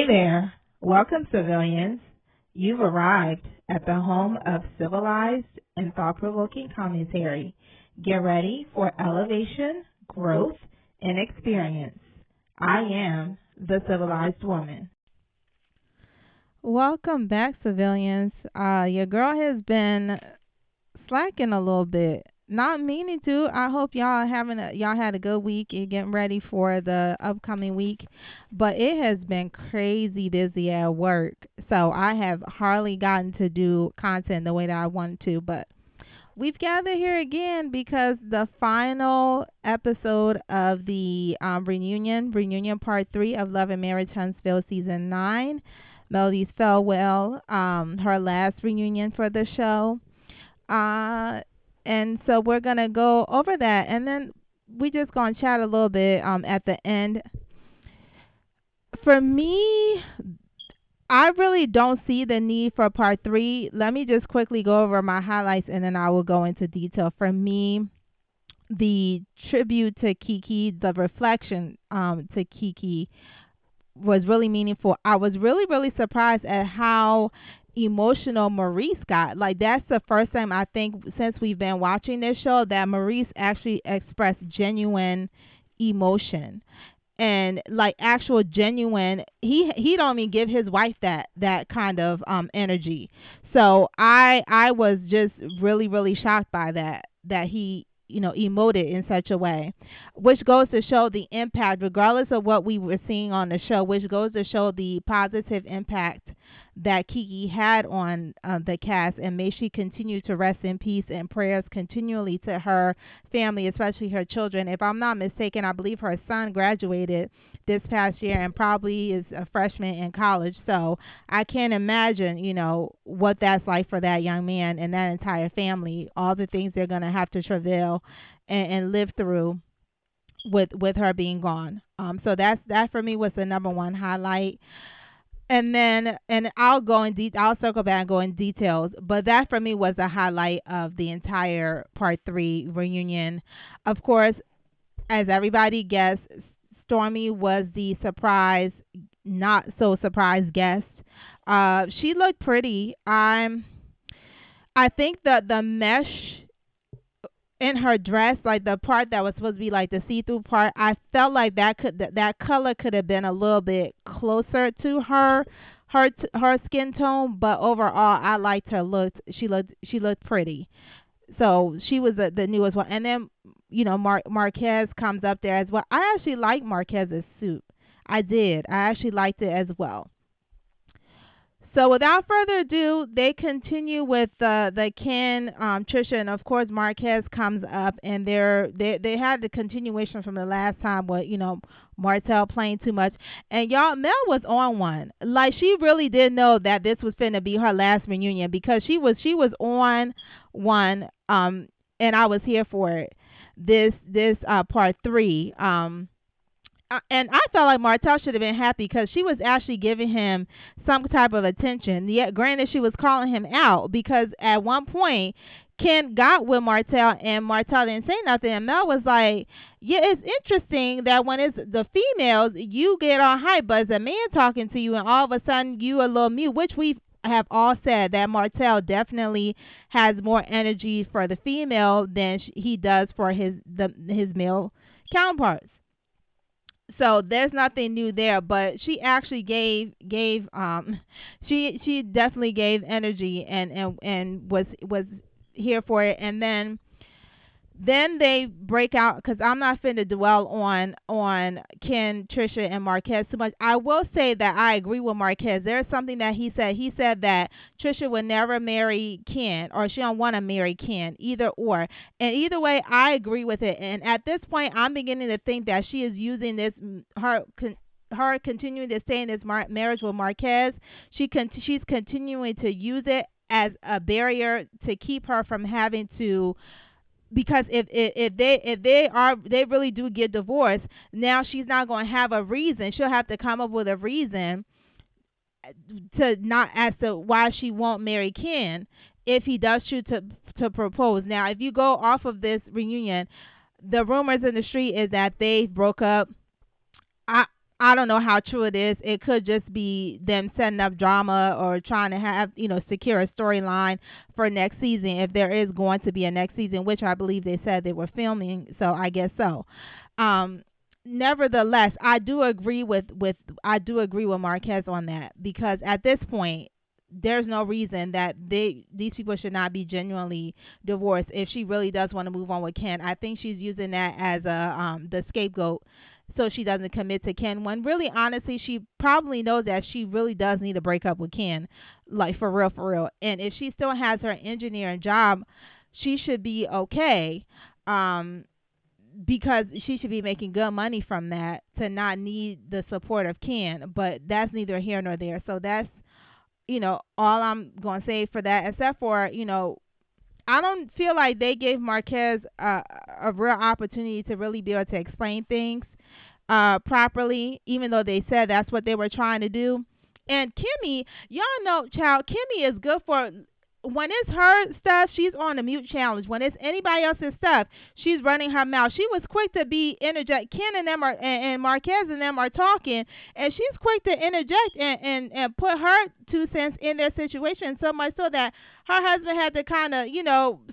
there. Welcome, civilians. You've arrived at the home of civilized and thought-provoking commentary. Get ready for elevation, growth, and experience. I am the civilized woman. Welcome back, civilians. Your girl has been slacking a little bit. Not meaning to. I hope y'all had a good week and getting ready for the upcoming week. But it has been crazy busy at work. So I have hardly gotten to do content the way that I want to. But we've gathered here again because the final episode of the reunion part 3 of Love and Marriage Huntsville season 9, Melody's farewell, her last reunion for the show. And so we're going to go over that. And then we just going to chat a little bit at the end. For me, I really don't see the need for part 3. Let me just quickly go over my highlights and then I will go into detail. For me, the tribute to Keke, the reflection to Keke was really meaningful. I was really, really surprised at how emotional Maurice got. Like, that's the first time I think since we've been watching this show that Maurice actually expressed genuine emotion. And like actual genuine, he don't even give his wife that kind of energy. So I was just really, really shocked by that he emoted in such a way, which goes to show the impact, regardless of what we were seeing on the show, which goes to show the positive impact that Keke had on the cast, and may she continue to rest in peace, and prayers continually to her family, especially her children. If I'm not mistaken, I believe her son graduated this past year and probably is a freshman in college. So I can't imagine, what that's like for that young man and that entire family, all the things they're going to have to travail and live through with her being gone. So that for me was the number one highlight. And I'll circle back and go in details, but that for me was the highlight of the entire part 3 reunion. Of course, as everybody guessed, Stormy was the not so surprised guest. She looked pretty. I think that the mesh in her dress, like the part that was supposed to be like the see-through part, I felt like that color could have been a little bit closer to her skin tone, but overall I liked her look. She looked pretty. So she was the newest one. And then Marquez comes up there as well. I actually liked Marquez's suit. I did. I actually liked it as well. So without further ado, they continue with the Ken, Trisha, and of course Marquez comes up, and they had the continuation from the last time with Martell playing too much, and y'all, Mel was on one. Like, she really did know that this was finna be her last reunion, because she was on one, and I was here for it. This part 3, and I felt like Martell should have been happy because she was actually giving him some type of attention. Yet, granted, she was calling him out because at one point, Ken got with Martell and Martell didn't say nothing. And Mel was like, yeah, it's interesting that when it's the females, you get all hype, but it's a man talking to you and all of a sudden you a little mute, which we have all said that Martell definitely has more energy for the female than he does for his male counterparts. So there's nothing new there, but she actually gave she definitely gave energy and was here for it. And then they break out, because I'm not finna dwell on Ken, Trisha, and Marquez too much. I will say that I agree with Marquez. There's something that he said. He said that Trisha would never marry Ken, or she don't want to marry Ken, either or. And either way, I agree with it. And at this point, I'm beginning to think that she is using this, her continuing to stay in this marriage with Marquez. She's continuing to use it as a barrier to keep her from having to. Because if they really do get divorced, now she's not going to have a reason. She'll have to come up with a reason to not as to why she won't marry Ken if he does choose to propose. Now, if you go off of this reunion, the rumors in the street is that they broke up. I don't know how true it is. It could just be them setting up drama or trying to have, secure a storyline for next season if there is going to be a next season, which I believe they said they were filming, so I guess so. Um Nevertheless, I do agree with Marquez on that, because at this point there's no reason that these people should not be genuinely divorced if she really does want to move on with Ken. I think she's using that as a the scapegoat so she doesn't commit to Ken, when really honestly she probably knows that she really does need to break up with Ken, like for real, for real. And if she still has her engineering job, she should be okay. Um because she should be making good money from that to not need the support of Ken, but that's neither here nor there. So that's, all I'm going to say for that, except for, I don't feel like they gave Marquez a real opportunity to really be able to explain things properly, even though they said that's what they were trying to do. And Kimmy, y'all know, child, Kimmy is good for when it's her stuff. She's on the mute challenge. When it's anybody else's stuff, she's running her mouth. She was quick to be interject. Ken and them are and Marquez and them are talking, and she's quick to interject and put her 2 cents in their situation. So much so that her husband had to kind of,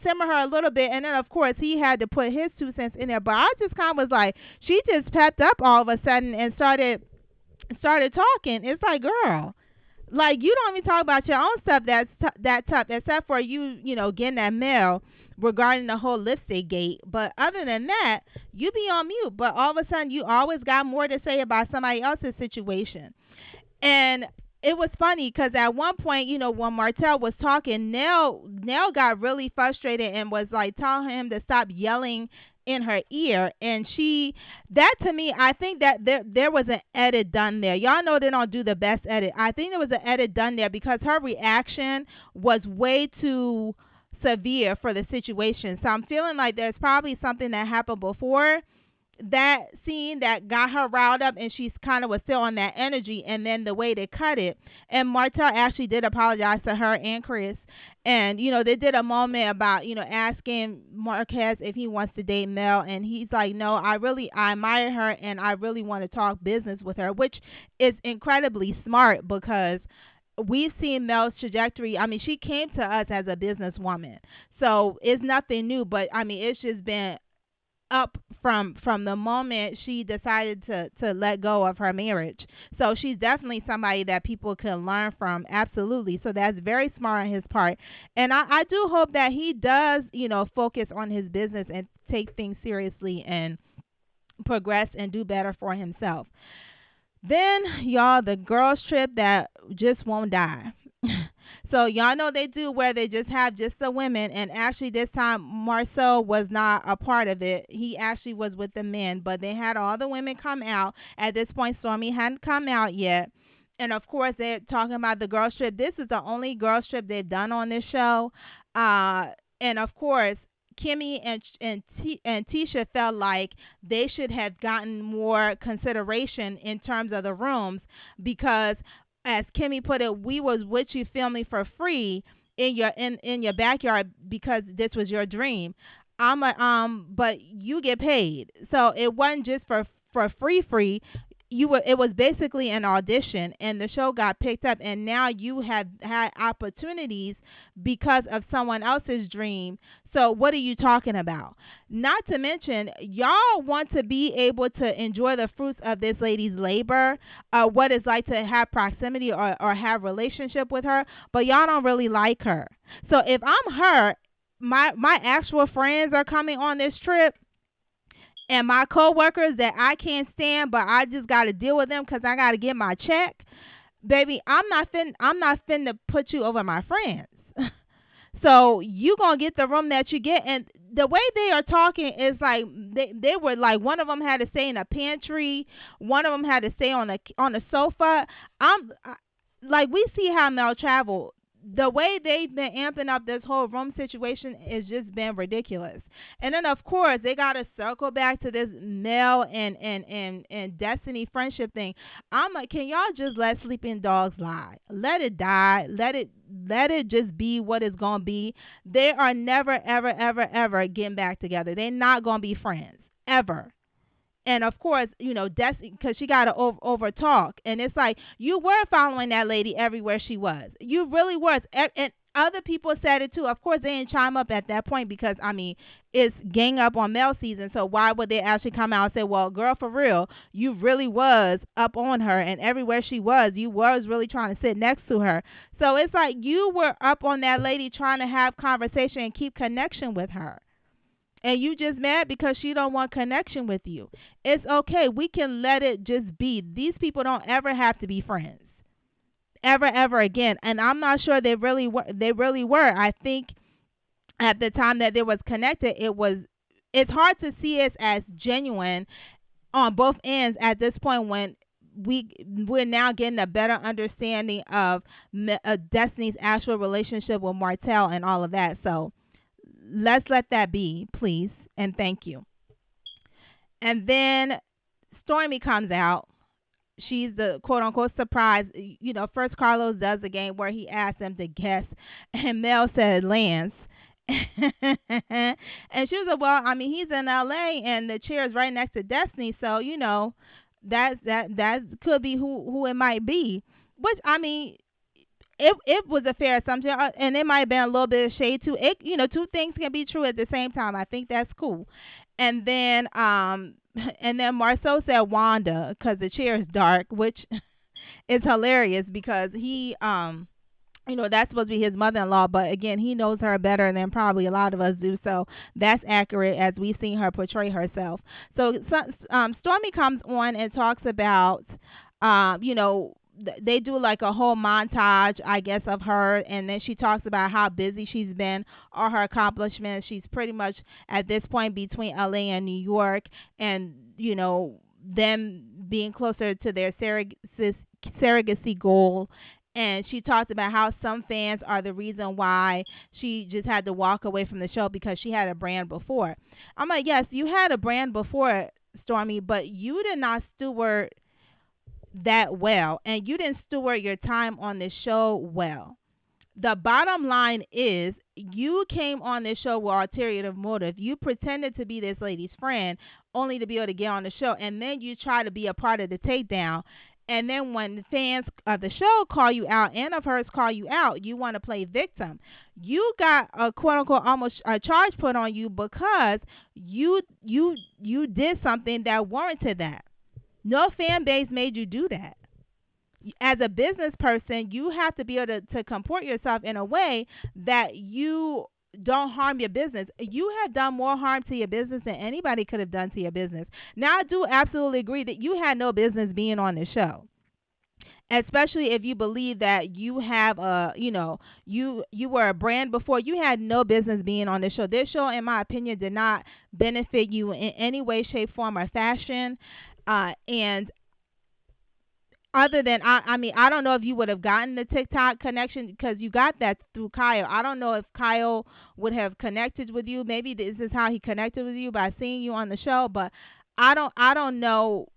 simmer her a little bit, and then of course he had to put his 2 cents in there. But I just kind of was like, she just pepped up all of a sudden and started talking. It's like, girl, like you don't even talk about your own stuff that tough, except for getting that mail regarding the whole lipstick gate. But other than that, you be on mute. But all of a sudden, you always got more to say about somebody else's situation. And it was funny because at one point, when Martell was talking, Nell got really frustrated and was like telling him to stop yelling in her ear. And that to me, I think that there was an edit done there. Y'all know they don't do the best edit. I think there was an edit done there because her reaction was way too severe for the situation. So I'm feeling like there's probably something that happened before that scene that got her riled up, and she's kind of was still on that energy, and then the way they cut it. And Martell actually did apologize to her and Chris, and they did a moment about asking Marquez if he wants to date Mel, and he's like, no, I admire her and I really want to talk business with her, which is incredibly smart because we've seen Mel's trajectory. I mean, she came to us as a businesswoman, so it's nothing new, but I mean, it's just been up from the moment she decided to let go of her marriage. So she's definitely somebody that people can learn from, absolutely. So that's very smart on his part. And I do hope that he does, focus on his business and take things seriously and progress and do better for himself. Then, y'all, the girls trip that just won't die. So y'all know they do where they just have just the women, and actually this time Marcel was not a part of it. He actually was with the men, but they had all the women come out. At this point, Stormy hadn't come out yet. And of course, they're talking about the girls trip. This is the only girls trip they've done on this show. And of course, Kimmy and Tisha felt like they should have gotten more consideration in terms of the rooms because, as Kimmy put it, we was with you filming for free in your backyard because this was your dream. But you get paid, so it wasn't just for free. It was basically an audition, and the show got picked up, and now you have had opportunities because of someone else's dream. So what are you talking about? Not to mention, y'all want to be able to enjoy the fruits of this lady's labor, what it's like to have proximity or have relationship with her, but y'all don't really like her. So if I'm her, my actual friends are coming on this trip, and my coworkers that I can't stand, but I just got to deal with them because I got to get my check, baby. I'm not finna put you over my friends. So you gonna get the room that you get, and the way they are talking is like they were like, one of them had to stay in a pantry, one of them had to stay on the sofa. Like, we see how Mel travel. The way they've been amping up this whole room situation is just been ridiculous. And then of course they gotta circle back to this Mel and Destiny friendship thing. I'm like, can y'all just let sleeping dogs lie? Let it die. Let it just be what it's gonna be. They are never, ever, ever, ever getting back together. They're not gonna be friends. Ever. And of course, because she got to over talk, and it's like you were following that lady everywhere she was. You really was, and other people said it too. Of course, they didn't chime up at that point because it's gang up on Mel season. So why would they actually come out and say, "Well, girl, for real, you really was up on her, and everywhere she was, you was really trying to sit next to her." So it's like you were up on that lady trying to have conversation and keep connection with her, and you just mad because she don't want connection with you. It's okay. We can let it just be. These people don't ever have to be friends. Ever again. And I'm not sure they really were. I think at the time that they was connected, it's hard to see it as genuine on both ends at this point when we're now getting a better understanding of Destiny's actual relationship with Martell and all of that. So let's let that be, please, and thank you. And then Stormy comes out. She's the quote unquote surprise. First Carlos does the game where he asks them to guess, and Mel said Lance. And she was like, "Well, he's in LA, and the chair is right next to Destiny, so that could be who it might be." Which it was a fair assumption, and it might have been a little bit of shade too. Two things can be true at the same time. I think that's cool. And then and then Marceau said Wanda because the chair is dark, which is hilarious because he that's supposed to be his mother-in-law, but again, he knows her better than probably a lot of us do, so that's accurate as we've seen her portray herself. So Stormy comes on and talks about, they do like a whole montage, I guess, of her, and then she talks about how busy she's been, all her accomplishments. She's pretty much at this point between LA and New York, and them being closer to their surrogacy goal. And she talked about how some fans are the reason why she just had to walk away from the show because she had a brand before. I'm like, yes, you had a brand before, Stormy, but you did not steward that well, and you didn't steward your time on this show well. The bottom line is you came on this show with ulterior motive. You pretended to be this lady's friend only to be able to get on the show, and then you try to be a part of the takedown. And then when the fans of the show call you out and of hers call you out, you want to play victim. You got a quote unquote almost a charge put on you because you did something that warranted that. No fan base made you do that. As a business person, you have to be able to comport yourself in a way that you don't harm your business. You have done more harm to your business than anybody could have done to your business. Now, I do absolutely agree that you had no business being on the show, especially if you believe that you have you were a brand before. You had no business being on this show. This show, in my opinion, did not benefit you in any way, shape, form, or fashion. And other than I don't know if you would have gotten the TikTok connection because you got that through Kyle. I don't know if Kyle would have connected with you. Maybe this is how he connected with you by seeing you on the show, but I don't know.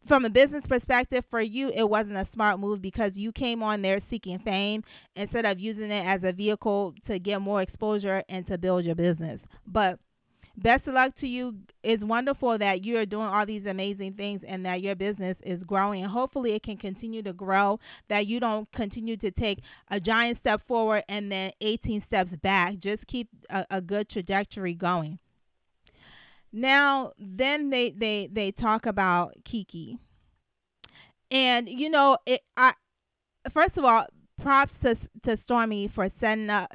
From a business perspective, for you, it wasn't a smart move because you came on there seeking fame instead of using it as a vehicle to get more exposure and to build your business. But best of luck to you. It's wonderful that you're doing all these amazing things and that your business is growing. And hopefully it can continue to grow, that you don't continue to take a giant step forward and then 18 steps back. Just keep a good trajectory going. Now, then they talk about Keke. And, first of all, props to Stormy for setting up,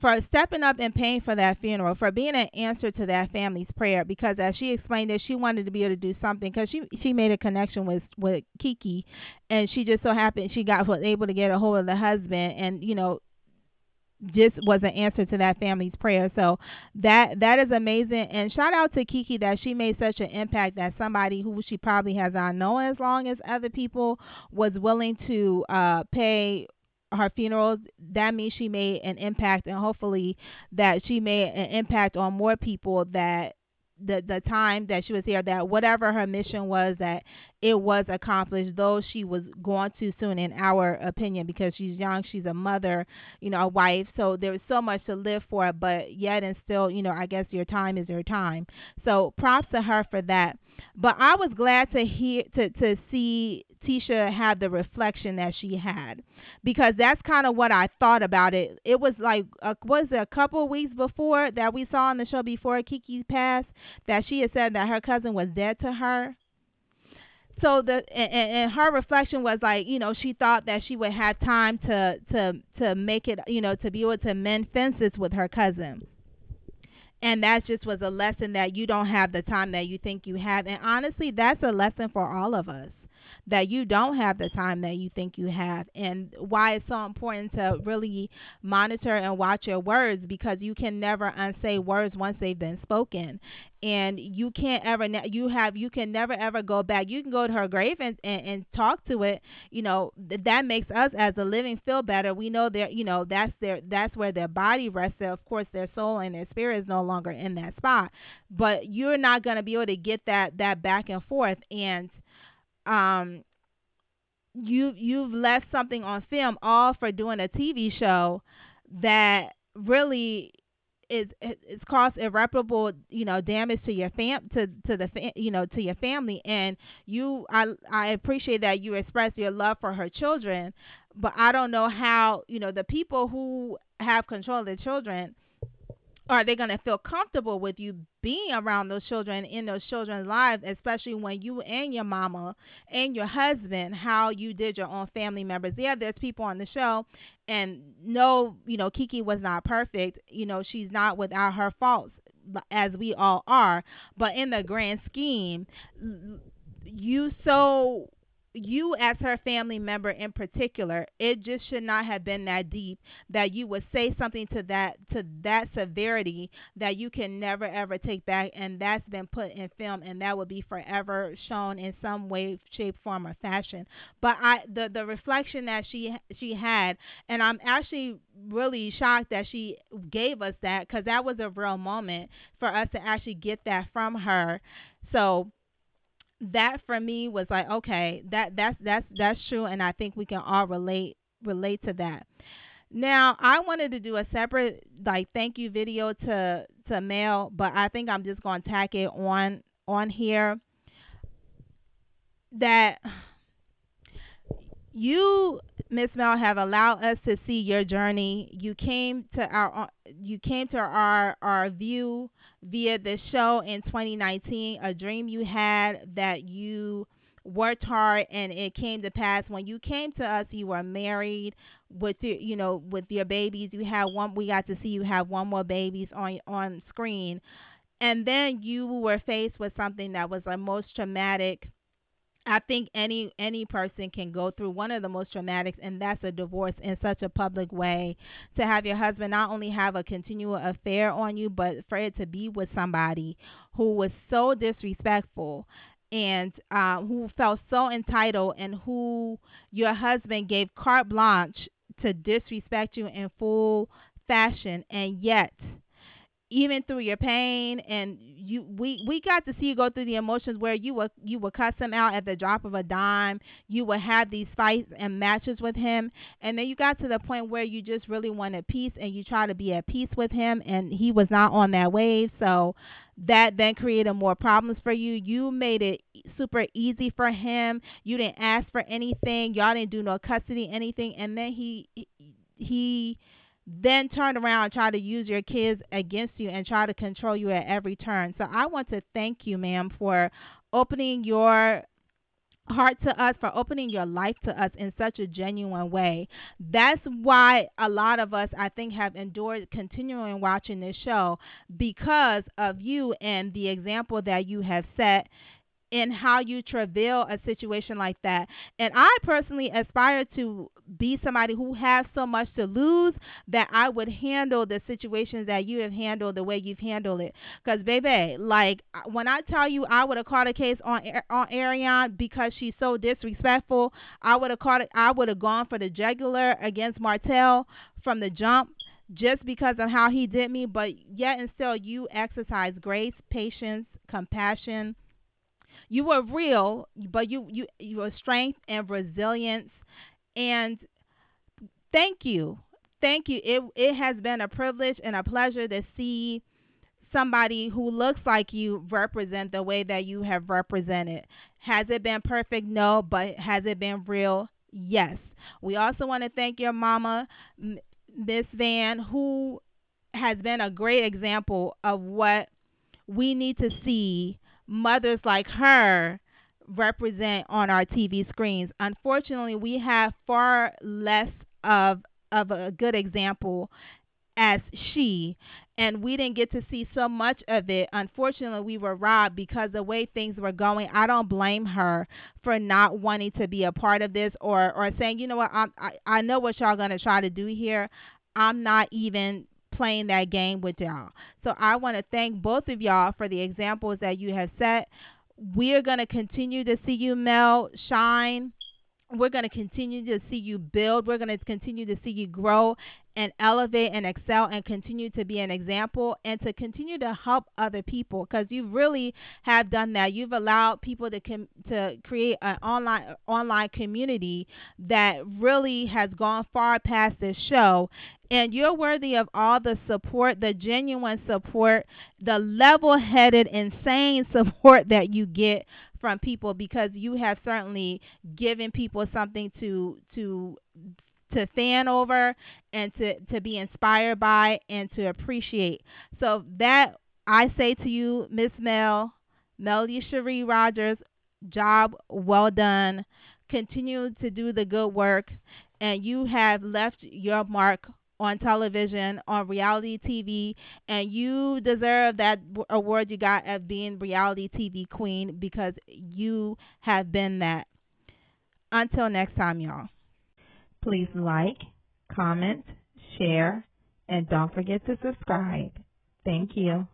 for stepping up and paying for that funeral, for being an answer to that family's prayer. Because as she explained it, she wanted to be able to do something because she made a connection with Keke, and she just so happened she was able to get a hold of the husband, and just was an answer to that family's prayer. So that is amazing, and shout out to Keke that she made such an impact that somebody who she probably has not known as long as other people was willing to pay her funeral. That means she made an impact, and hopefully that she made an impact on more people that the time that she was here, that whatever her mission was, that it was accomplished, though she was gone too soon in our opinion, because she's young, she's a mother, a wife, so there's so much to live for, but yet and still, I guess your time is your time. So props to her for that. But I was glad to hear to see Tisha have the reflection that she had, because that's kind of what I thought about it. It was like was it a couple of weeks before that we saw on the show before Keke passed, that she had said that her cousin was dead to her. So and her reflection was like, she thought that she would have time to make it, to be able to mend fences with her cousin. And that just was a lesson that you don't have the time that you think you have. And honestly, that's a lesson for all of us, that you don't have the time that you think you have, and why it's so important to really monitor and watch your words, because you can never unsay words once they've been spoken. And you can't ever you can never ever go back. You can go to her grave and talk to it. That makes us as a living feel better. We know that, that's where their body rests. Of course, their soul and their spirit is no longer in that spot, but you're not going to be able to get that back and forth. And um you've left something on film, all for doing a TV show that really is caused irreparable, damage to your to the to your family. And I appreciate that you express your love for her children, but I don't know how, the people who have control of the children, are they going to feel comfortable with you being around those children, in those children's lives, especially when you and your mama and your husband, how you did your own family members? Yeah, there's people on the show, and no, Keke was not perfect. She's not without her faults, as we all are. But in the grand scheme, you so you as her family member in particular, it just should not have been that deep, that you would say something to that severity that you can never ever take back, and that's been put in film, and that would be forever shown in some way, shape, form, or fashion. But the reflection that she had, and I'm actually really shocked that she gave us that, because that was a real moment for us to actually get that from her. So that for me was like, okay, that's true, and I think we can all relate to that. Now, I wanted to do a separate like thank you video to Mel, but I think I'm just going to tack it on here, that you, Miss Mel, have allowed us to see your journey. You came to our view via the show in 2019, a dream you had that you worked hard and it came to pass. When you came to us, you were married with with your babies. You had one. We got to see you have one more babies on screen, and then you were faced with something that was the most traumatic I think any person can go through, one of the most traumatic, and that's a divorce in such a public way. To have your husband not only have a continual affair on you, but for it to be with somebody who was so disrespectful, and who felt so entitled, and who your husband gave carte blanche to disrespect you in full fashion. And yet, even through your pain, and we got to see you go through the emotions where you would cuss him out at the drop of a dime. You would have these fights and matches with him, and then you got to the point where you just really wanted peace, and you try to be at peace with him, and he was not on that wave. So that then created more problems for you. You made it super easy for him. You didn't ask for anything. Y'all didn't do no custody, anything. And then he then turn around and try to use your kids against you and try to control you at every turn. So I want to thank you, ma'am, for opening your heart to us, for opening your life to us in such a genuine way. That's why a lot of us, I think, have endured continuing watching this show, because of you and the example that you have set in how you travail a situation like that. And I personally aspire to be somebody who has so much to lose that I would handle the situations that you have handled the way you've handled it. Because, baby, like, when I tell you I would have caught a case on Ariane because she's so disrespectful, I would have gone for the jugular against Martell from the jump. just because of how he did me, but yet and still you exercise grace, patience, compassion. You were real, but you were strength and resilience. And thank you. Thank you. It has been a privilege and a pleasure to see somebody who looks like you represent the way that you have represented. Has it been perfect? No, but has it been real? Yes. We also want to thank your mama, Miss Van, who has been a great example of what we need to see mothers like her represent on our TV screens. Unfortunately, we have far less of a good example as she, and we didn't get to see so much of it. Unfortunately, we were robbed because the way things were going. I don't blame her for not wanting to be a part of this, or saying, you know what, I know what y'all gonna try to do here. I'm not even playing that game with y'all. So I want to thank both of y'all for the examples that you have set. We're gonna continue to see you, Mel, shine. We're going to continue to see you build. We're going to continue to see you grow and elevate and excel and continue to be an example and to continue to help other people, because you really have done that. You've allowed people to create an online community that really has gone far past this show. And you're worthy of all the support, the genuine support, the level headed, insane support that you get from people, because you have certainly given people something to fan over and to be inspired by and to appreciate. So that I say to you, Miss Melody Shari Rogers, job well done. Continue to do the good work, and you have left your mark on television, on reality TV, and you deserve that award you got of being reality TV queen, because you have been that. Until next time, y'all. Please like, comment, share, and don't forget to subscribe. Thank you.